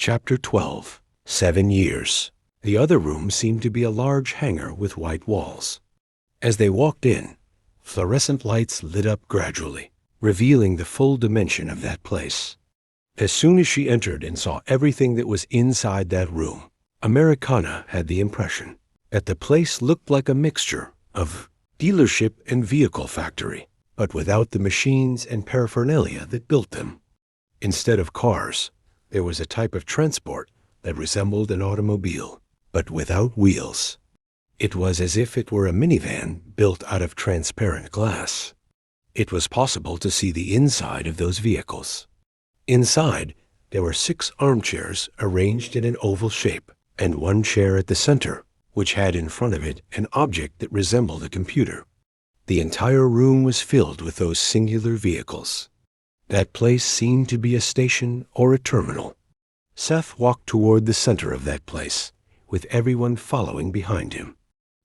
Chapter 12. 7 Years. The other room seemed to be a large hangar with white walls. As they walked in, fluorescent lights lit up gradually, revealing the full dimension of that place. As soon as she entered and saw everything that was inside that room, Americana had the impression that the place looked like a mixture of dealership and vehicle factory, but without the machines and paraphernalia that built them. Instead of cars, there was a type of transport that resembled an automobile, but without wheels. It was as if it were a minivan built out of transparent glass. It was possible to see the inside of those vehicles. Inside, there were 6 armchairs arranged in an oval shape, and 1 chair at the center, which had in front of it an object that resembled a computer. The entire room was filled with those singular vehicles. That place seemed to be a station or a terminal. Seth walked toward the center of that place, with everyone following behind him.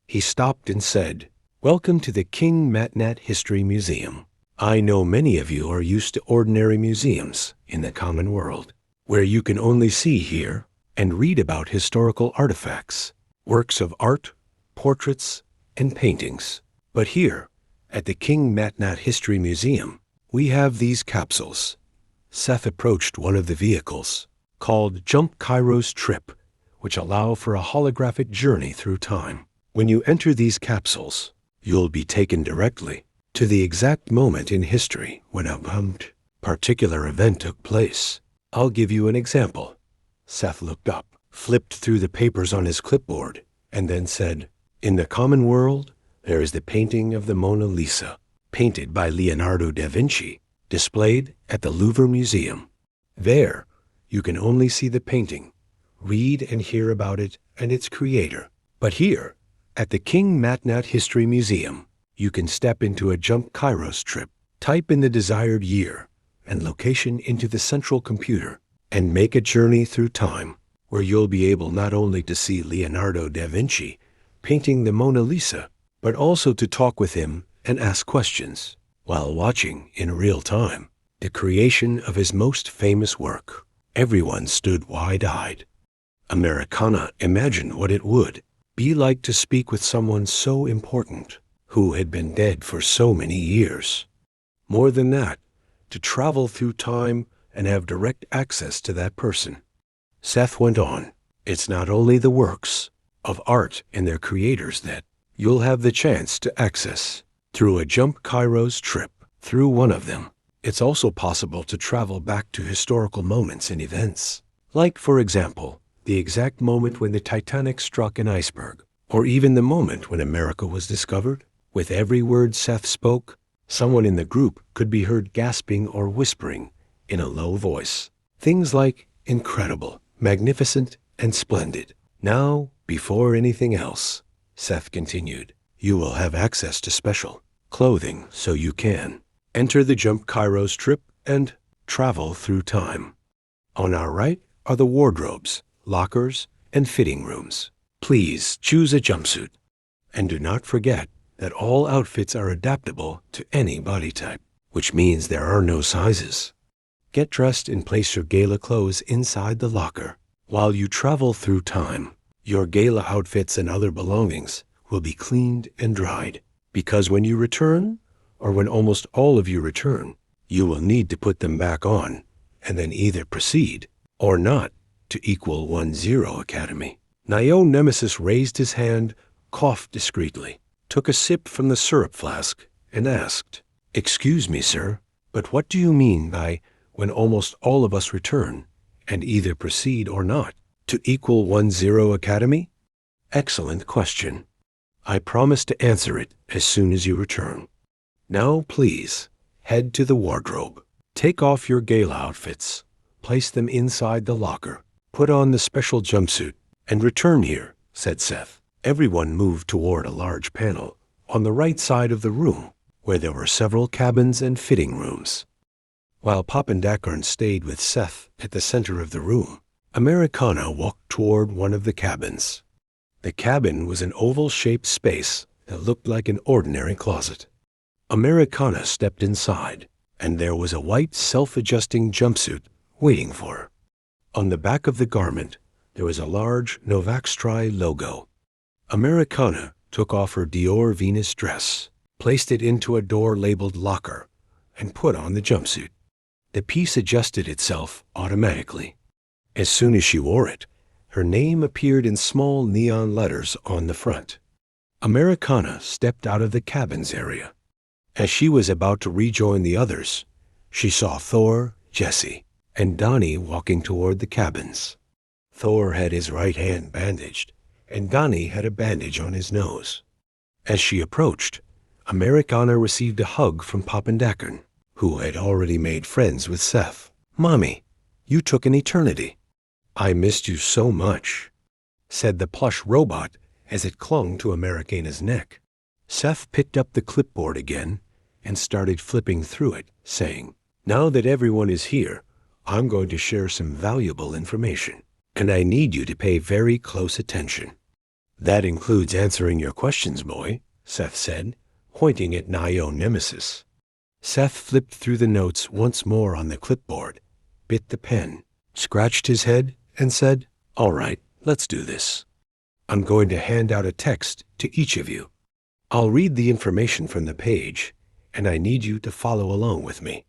He stopped and said, "Welcome to the King MatNat History Museum. I know many of you are used to ordinary museums in the common world, where you can only see, hear, and read about historical artifacts, works of art, portraits, and paintings. But here, at the King MatNat History Museum, we have these capsules." Seth approached one of the vehicles, called Jump Kairos Trip, which allow for a holographic journey through time. When you enter these capsules, you'll be taken directly to the exact moment in history when a particular event took place. I'll give you an example. Seth looked up, flipped through the papers on his clipboard, and then said, "In the common world, there is the painting of the Mona Lisa, painted by Leonardo da Vinci, displayed at the Louvre Museum. There, you can only see the painting, read and hear about it and its creator. But here, at the King MatNat History Museum, you can step into a Jump Kairos Trip, type in the desired year and location into the central computer, and make a journey through time, where you'll be able not only to see Leonardo da Vinci painting the Mona Lisa, but also to talk with him and ask questions, while watching, in real time, the creation of his most famous work." Everyone stood wide-eyed. Americana imagined what it would be like to speak with someone so important, who had been dead for so many years. More than that, to travel through time and have direct access to that person. Seth went on, "It's not only the works of art and their creators that you'll have the chance to access through a Jump Kairos Trip. Through one of them, it's also possible to travel back to historical moments and events. Like, for example, the exact moment when the Titanic struck an iceberg, or even the moment when America was discovered." With every word Seth spoke, someone in the group could be heard gasping or whispering in a low voice things like incredible, magnificent, and splendid. "Now, before anything else," Seth continued, "you will have access to special clothing so you can enter the Jump Kairos Trip and travel through time. On our right are the wardrobes, lockers, and fitting rooms. Please choose a jumpsuit. And do not forget that all outfits are adaptable to any body type, which means there are no sizes. Get dressed and place your gala clothes inside the locker. While you travel through time, your gala outfits and other belongings will be cleaned and dried, because when you return, or when almost all of you return, you will need to put them back on, and then either proceed or not to equal 10 Academy." Nio Nemesis raised his hand, coughed discreetly, took a sip from the syrup flask, and asked, "Excuse me, sir, but what do you mean by when almost all of us return, and either proceed or not to equal 10 Academy?" "Excellent question. I promise to answer it as soon as you return. Now, please, head to the wardrobe. Take off your gala outfits, place them inside the locker, put on the special jumpsuit, and return here," said Seth. Everyone moved toward a large panel on the right side of the room, where there were several cabins and fitting rooms. While Papendakorn stayed with Seth at the center of the room, Americana walked toward one of the cabins. The cabin was an oval-shaped space that looked like an ordinary closet. Americana stepped inside, and there was a white self-adjusting jumpsuit waiting for her. On the back of the garment, there was a large Novakstry logo. Americana took off her Dior Venus dress, placed it into a door labeled locker, and put on the jumpsuit. The piece adjusted itself automatically. As soon as she wore it, her name appeared in small neon letters on the front. Americana stepped out of the cabins area. As she was about to rejoin the others, she saw Thor, Jesse, and Donnie walking toward the cabins. Thor had his right hand bandaged, and Donnie had a bandage on his nose. As she approached, Americana received a hug from Papandakern, who had already made friends with Seth. "Mommy, you took an eternity." "I missed you so much," said the plush robot as it clung to Americana's neck. Seth picked up the clipboard again and started flipping through it, saying, "Now that everyone is here, I'm going to share some valuable information, and I need you to pay very close attention." "That includes answering your questions, boy," Seth said, pointing at Nio Nemesis. Seth flipped through the notes once more on the clipboard, bit the pen, scratched his head, and said, "All right, let's do this. I'm going to hand out a text to each of you. I'll read the information from the page, and I need you to follow along with me.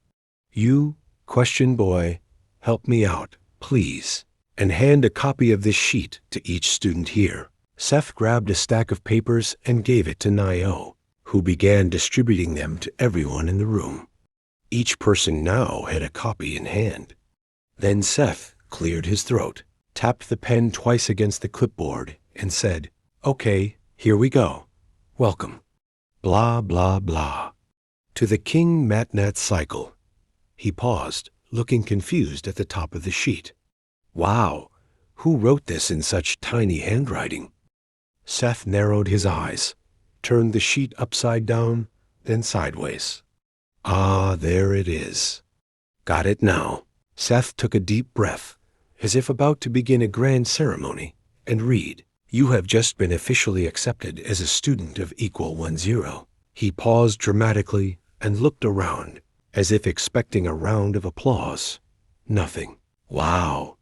You, question boy, help me out, please, and hand a copy of this sheet to each student here." Seth grabbed a stack of papers and gave it to Nio, who began distributing them to everyone in the room. Each person now had a copy in hand. Then Seth cleared his throat, tapped the pen twice against the clipboard, and said, "Okay, here we go. Welcome. Blah, blah, blah. To the King MatNat cycle." He paused, looking confused at the top of the sheet. "Wow, who wrote this in such tiny handwriting?" Seth narrowed his eyes, turned the sheet upside down, then sideways. "Ah, there it is. Got it now." Seth took a deep breath, as if about to begin a grand ceremony, and read, "You have just been officially accepted as a student of Equal 10. He paused dramatically and looked around, as if expecting a round of applause. Nothing. "Wow.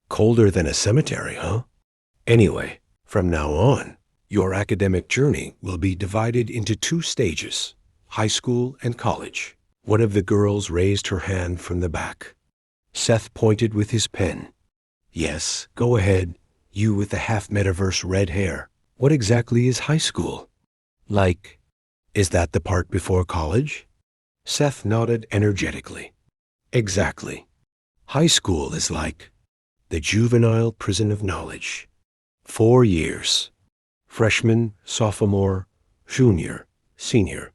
Colder than a cemetery, huh? Anyway, from now on, your academic journey will be divided into 2 stages, high school and college." One of the girls raised her hand from the back. Seth pointed with his pen. "Yes, go ahead, you with the half-metaverse red hair. What exactly is high school?" "Like, is that the part before college?" Seth nodded energetically. "Exactly. High school is like the juvenile prison of knowledge. 4 years. Freshman, sophomore, junior, senior.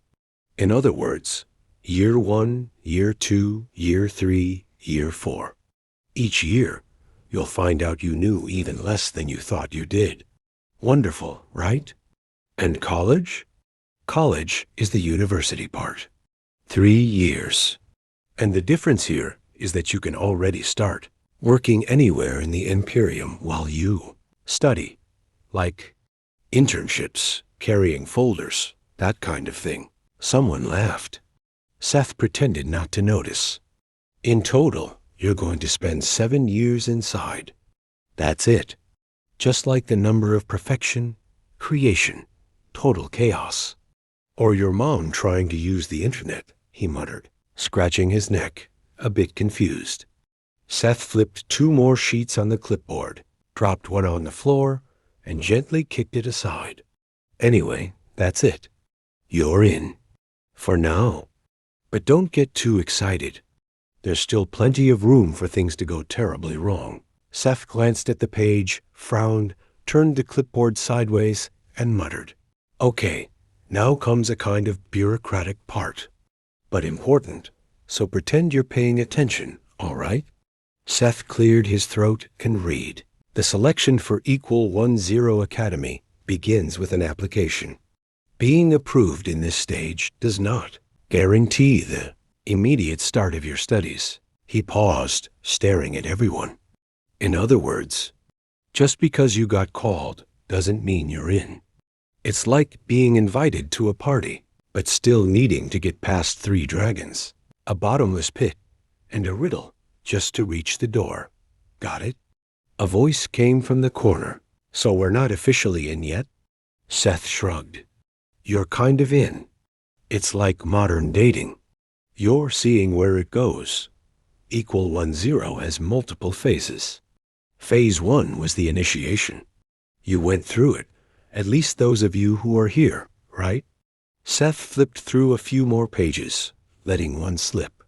In other words, year 1, year 2, year 3, year 4. Each year, you'll find out you knew even less than you thought you did. Wonderful, right? And college? College is the university part. 3 years. And the difference here is that you can already start working anywhere in the Imperium while you study, like internships, carrying folders, that kind of thing." Someone laughed. Seth pretended not to notice. "In total, you're going to spend 7 years inside. That's it. Just like the number of perfection, creation, total chaos. Or your mom trying to use the internet," he muttered, scratching his neck, a bit confused. Seth flipped 2 more sheets on the clipboard, dropped one on the floor, and gently kicked it aside. "Anyway, that's it. You're in. For now. But don't get too excited. There's still plenty of room for things to go terribly wrong." Seth glanced at the page, frowned, turned the clipboard sideways, and muttered, "Okay, now comes a kind of bureaucratic part. But important, so pretend you're paying attention, all right?" Seth cleared his throat and read. "The selection for Equal 10 Academy begins with an application. Being approved in this stage does not guarantee the immediate start of your studies." He paused, staring at everyone. "In other words, just because you got called doesn't mean you're in. It's like being invited to a party, but still needing to get past 3 dragons, a bottomless pit, and a riddle just to reach the door. Got it? A voice came from the corner. So we're not officially in yet? Seth shrugged. You're kind of in. It's like modern dating. You're seeing where it goes. Equal 10 has multiple phases. Phase 1 was the initiation. You went through it, at least those of you who are here, right? Seth flipped through a few more pages, letting one slip.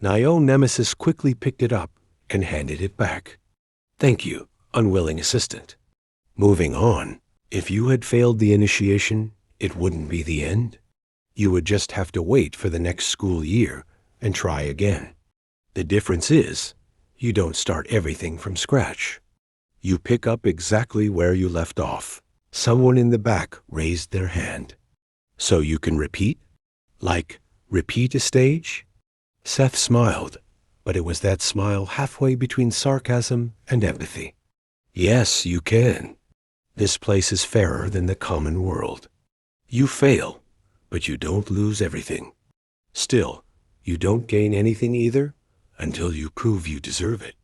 Nio Nemesis quickly picked it up and handed it back. Thank you, unwilling assistant. Moving on, if you had failed the initiation, it wouldn't be the end. You would just have to wait for the next school year and try again. The difference is, you don't start everything from scratch. You pick up exactly where you left off. Someone in the back raised their hand. So you can repeat? Like, repeat a stage? Seth smiled, but it was that smile halfway between sarcasm and empathy. Yes, you can. This place is fairer than the common world. You fail, but you don't lose everything. Still, you don't gain anything either until you prove you deserve it.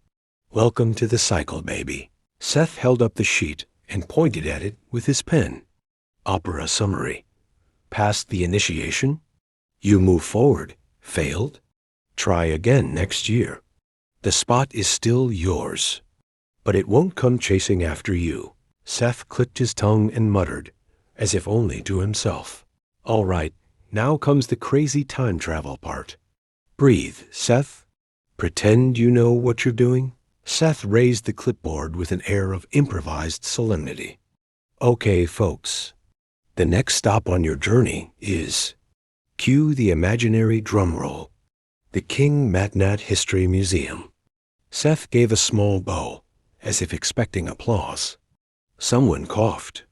Welcome to the cycle, baby. Seth held up the sheet and pointed at it with his pen. Opera summary. Passed the initiation. You move forward. Failed. Try again next year. The spot is still yours. But it won't come chasing after you. Seth clicked his tongue and muttered, as if only to himself. All right, now comes the crazy time travel part. Breathe, Seth. Pretend you know what you're doing. Seth raised the clipboard with an air of improvised solemnity. Okay, folks. The next stop on your journey is... Cue the imaginary drum roll. The King MatNat History Museum. Seth gave a small bow, as if expecting applause. Someone coughed.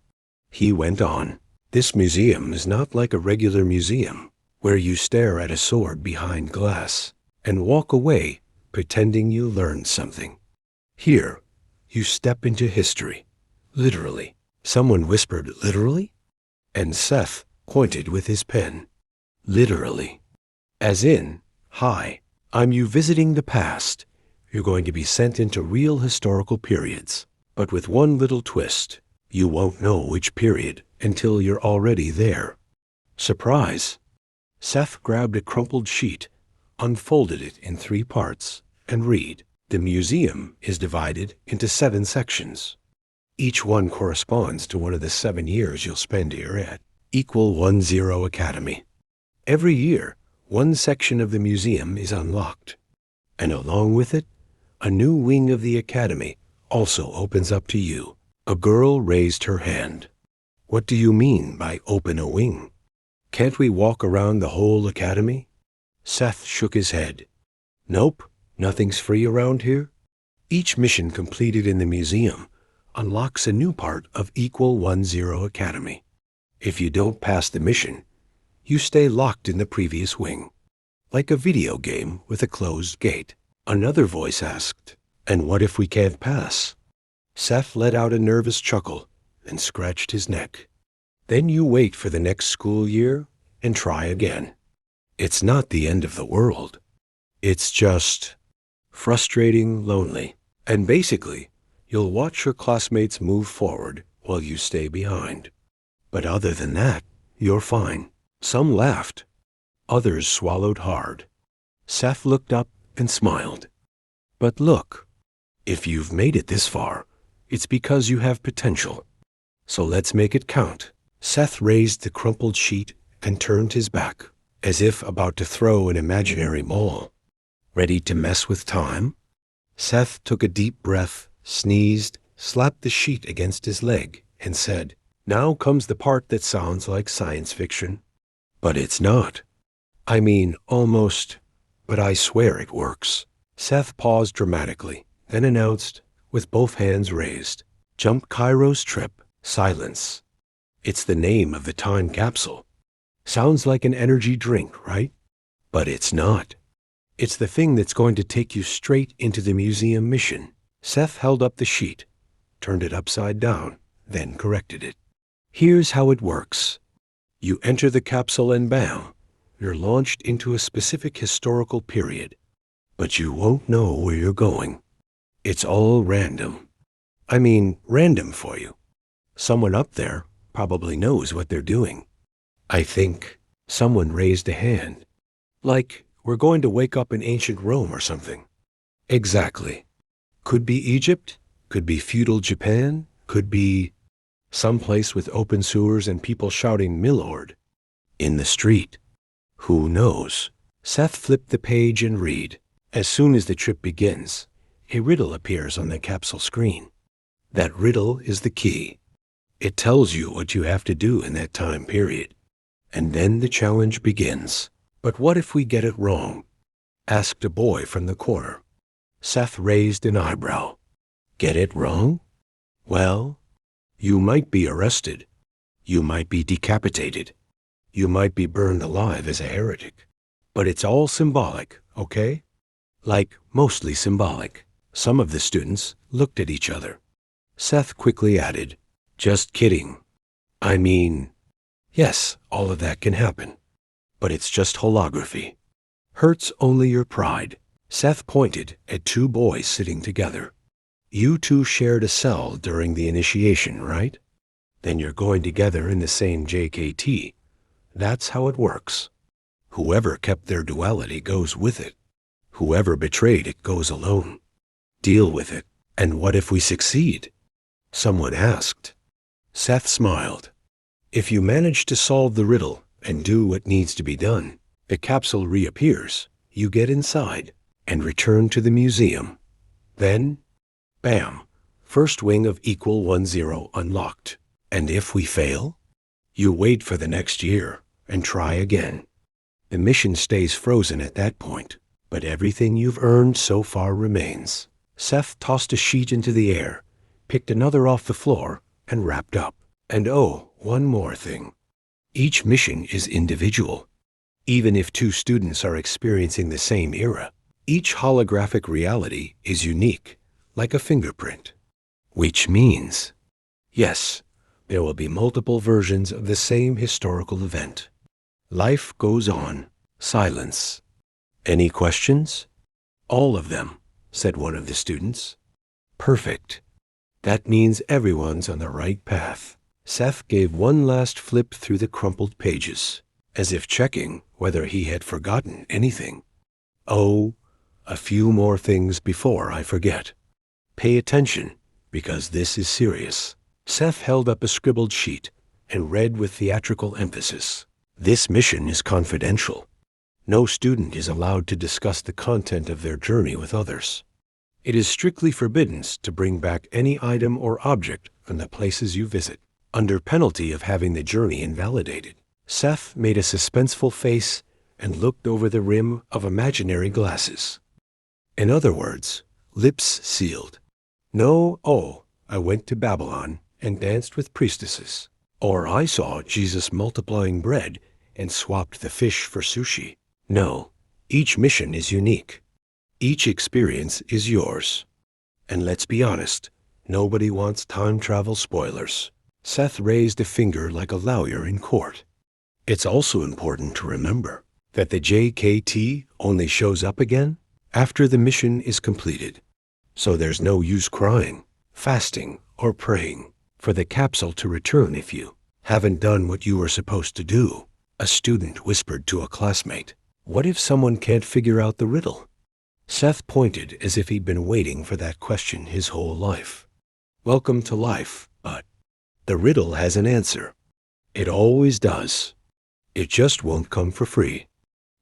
He went on. This museum is not like a regular museum, where you stare at a sword behind glass and walk away pretending you learned something. Here, you step into history, literally. Someone whispered, literally? And Seth pointed with his pen. Literally. As in, hi, I'm you visiting the past. You're going to be sent into real historical periods, but with one little twist. You won't know which period until you're already there. Surprise! Seth grabbed a crumpled sheet, unfolded it in 3 parts, and read. The museum is divided into 7 sections. Each one corresponds to one of the 7 years you'll spend here at Equal 10 Academy. Every year, one section of the museum is unlocked, and along with it, a new wing of the academy also opens up to you. A girl raised her hand. What do you mean by open a wing? Can't we walk around the whole academy? Seth shook his head. Nope, nothing's free around here. Each mission completed in the museum unlocks a new part of Equal 10 Academy. If you don't pass the mission, you stay locked in the previous wing. Like a video game with a closed gate. Another voice asked, and what if we can't pass? Seth let out a nervous chuckle and scratched his neck. Then you wait for the next school year and try again. It's not the end of the world. It's just frustrating, lonely, and basically, you'll watch your classmates move forward while you stay behind. But other than that, you're fine. Some laughed. Others swallowed hard. Seth looked up and smiled. But look, if you've made it this far, it's because you have potential. So let's make it count. Seth raised the crumpled sheet and turned his back, as if about to throw an imaginary ball. Ready to mess with time? Seth took a deep breath, sneezed, slapped the sheet against his leg, and said, Now comes the part that sounds like science fiction. But it's not. I mean, almost, but I swear it works. Seth paused dramatically, then announced, with both hands raised, Jump Cairo's Trip, Silence. It's the name of the time capsule. Sounds like an energy drink, right? But it's not. It's the thing that's going to take you straight into the museum mission. Seth held up the sheet, turned it upside down, then corrected it. Here's how it works. You enter the capsule and bam, you're launched into a specific historical period. But you won't know where you're going. It's all random. I mean, random for you. Someone up there probably knows what they're doing. I think someone raised a hand. Like, we're going to wake up in ancient Rome or something. Exactly. Could be Egypt, could be feudal Japan, could be someplace with open sewers and people shouting "Milord" in the street. Who knows? Seth flipped the page and read. As soon as the trip begins, a riddle appears on the capsule screen. That riddle is the key. It tells you what you have to do in that time period. And then the challenge begins. But what if we get it wrong? Asked a boy from the corner. Seth raised an eyebrow. Get it wrong? Well, you might be arrested. You might be decapitated. You might be burned alive as a heretic. But it's all symbolic, okay? Like, mostly symbolic. Some of the students looked at each other. Seth quickly added, just kidding. I mean, yes, all of that can happen. But it's just holography. Hurts only your pride. Seth pointed at two boys sitting together. You two shared a cell during the initiation, right? Then you're going together in the same JKT. That's how it works. Whoever kept their duality goes with it. Whoever betrayed it goes alone. Deal with it. And what if we succeed? Someone asked. Seth smiled. If you manage to solve the riddle and do what needs to be done, the capsule reappears, you get inside, and return to the museum. Then, bam, first wing of =10 unlocked. And if we fail, you wait for the next year and try again. The mission stays frozen at that point, but everything you've earned so far remains. Seth tossed a sheet into the air, picked another off the floor, and wrapped up. And oh, one more thing. Each mission is individual. Even if two students are experiencing the same era, each holographic reality is unique, like a fingerprint. Which means, yes, there will be multiple versions of the same historical event. Life goes on. Silence. Any questions? All of them, said one of the students. Perfect. That means everyone's on the right path. Seth gave one last flip through the crumpled pages, as if checking whether he had forgotten anything. Oh, a few more things before I forget. Pay attention, because this is serious. Seth held up a scribbled sheet and read with theatrical emphasis. This mission is confidential. No student is allowed to discuss the content of their journey with others. It is strictly forbidden to bring back any item or object from the places you visit, under penalty of having the journey invalidated. Seth made a suspenseful face and looked over the rim of imaginary glasses. In other words, lips sealed. No, oh, I went to Babylon and danced with priestesses. Or I saw Jesus multiplying bread and swapped the fish for sushi. No, each mission is unique. Each experience is yours. And let's be honest, nobody wants time travel spoilers. Seth raised a finger like a lawyer in court. It's also important to remember that the JKT only shows up again after the mission is completed. So there's no use crying, fasting, or praying for the capsule to return if you haven't done what you were supposed to do. A student whispered to a classmate, "What if someone can't figure out the riddle?" Seth pointed as if he'd been waiting for that question his whole life. Welcome to life, but the riddle has an answer. It always does. It just won't come for free.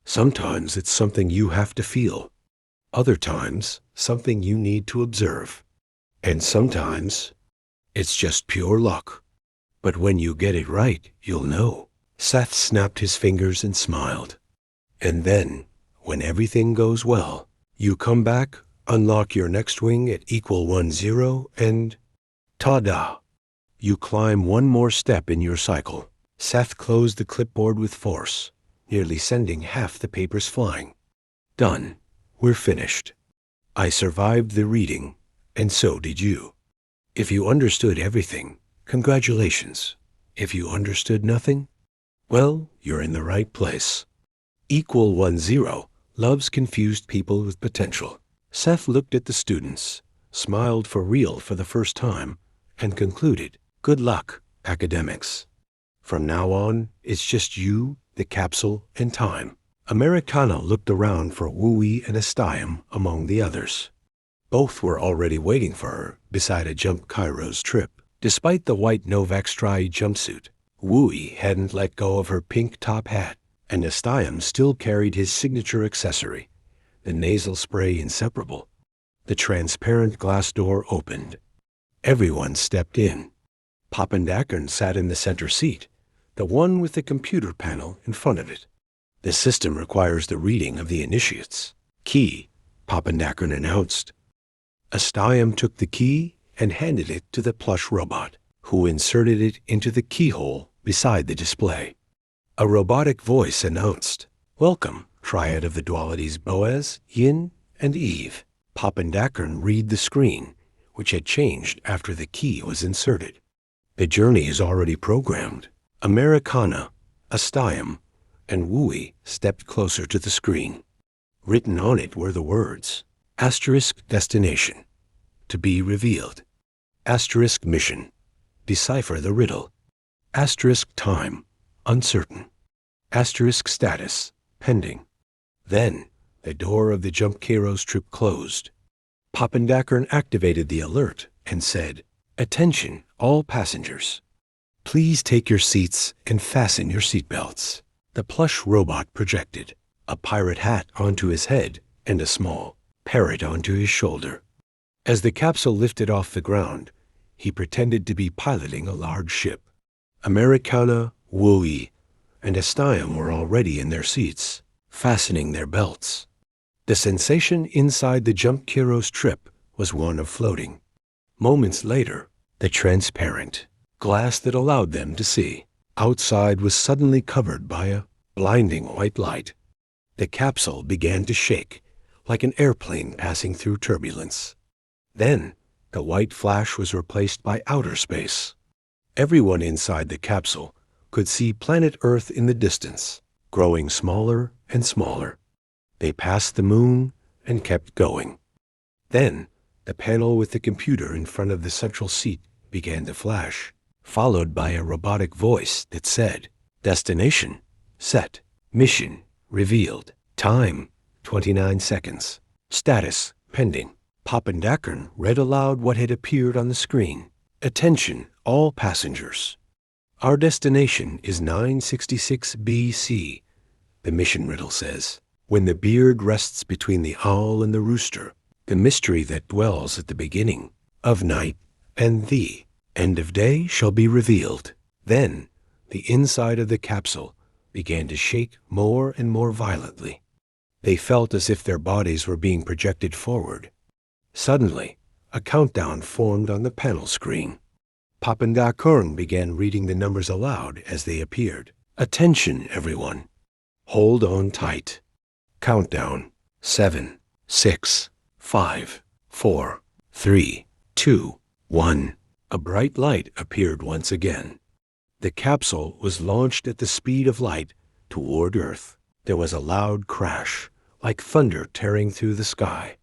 Sometimes it's something you have to feel. Other times, something you need to observe. And sometimes, it's just pure luck. But when you get it right, you'll know. Seth snapped his fingers and smiled. And then, when everything goes well, you come back, unlock your next wing at =10, and ta-da! You climb one more step in your cycle. Seth closed the clipboard with force, nearly sending half the papers flying. Done. We're finished. I survived the reading, and so did you. If you understood everything, congratulations. If you understood nothing, well, you're in the right place. =10 loves confused people with potential. Seth looked at the students, smiled for real for the first time, and concluded, "Good luck, academics. From now on, it's just you, the capsule, and time." Americana looked around for Wooey and Astium among the others. Both were already waiting for her beside a Jump Kairos trip. Despite the white Novak Strai jumpsuit, Wooey hadn't let go of her pink top hat, and Astium still carried his signature accessory, the nasal spray inseparable. The transparent glass door opened. Everyone stepped in. Pappendackern sat in the center seat, the one with the computer panel in front of it. "The system requires the reading of the initiates. Key," Pappendackern announced. Astium took the key and handed it to the plush robot, who inserted it into the keyhole beside the display. A robotic voice announced, "Welcome, Triad of the Dualities Boaz, Yin, and Eve." Pappendackern read the screen, which had changed after the key was inserted. "The journey is already programmed." Americana, Astium, and Wooey stepped closer to the screen. Written on it were the words, * destination, to be revealed. * mission, decipher the riddle. * time, uncertain. * status, pending. Then the door of the Jump Kairos trip closed. Pappendackern activated the alert and said, "Attention, all passengers. Please take your seats and fasten your seatbelts." The plush robot projected a pirate hat onto his head and a small parrot onto his shoulder. As the capsule lifted off the ground, he pretended to be piloting a large ship. Americana, Wooey, and Astium were already in their seats, fastening their belts. The sensation inside the Jump Kairos trip was one of floating. Moments later, the transparent glass that allowed them to see outside was suddenly covered by a blinding white light. The capsule began to shake like an airplane passing through turbulence. Then the white flash was replaced by outer space. Everyone inside the capsule could see planet Earth in the distance, growing smaller and smaller. They passed the moon and kept going. Then the panel with the computer in front of the central seat began to flash, followed by a robotic voice that said, "Destination set, mission revealed, time 29 seconds, status pending." Pappendackern read aloud what had appeared on the screen. "Attention, all passengers. Our destination is 966 BC. The mission riddle says, when the beard rests between the owl and the rooster, the mystery that dwells at the beginning of night and the end of day shall be revealed." Then the inside of the capsule began to shake more and more violently. They felt as if their bodies were being projected forward. Suddenly, a countdown formed on the panel screen. Pappendackern began reading the numbers aloud as they appeared. "Attention, everyone. Hold on tight. Countdown. 7, 6, 5, 4, 3, 2, 1. A bright light appeared once again. The capsule was launched at the speed of light toward Earth. There was a loud crash, like thunder tearing through the sky.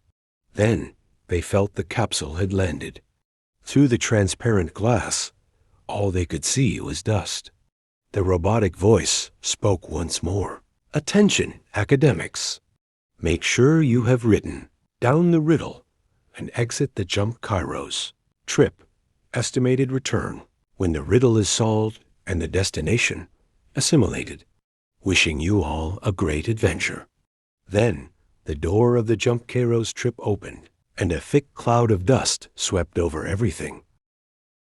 Then they felt the capsule had landed. Through the transparent glass, all they could see was dust. The robotic voice spoke once more. "Attention, academics. Make sure you have written down the riddle and exit the Jump Kairos. Trip, estimated return, when the riddle is solved and the destination assimilated. Wishing you all a great adventure." Then the door of the Jump Kairos trip opened, and a thick cloud of dust swept over everything.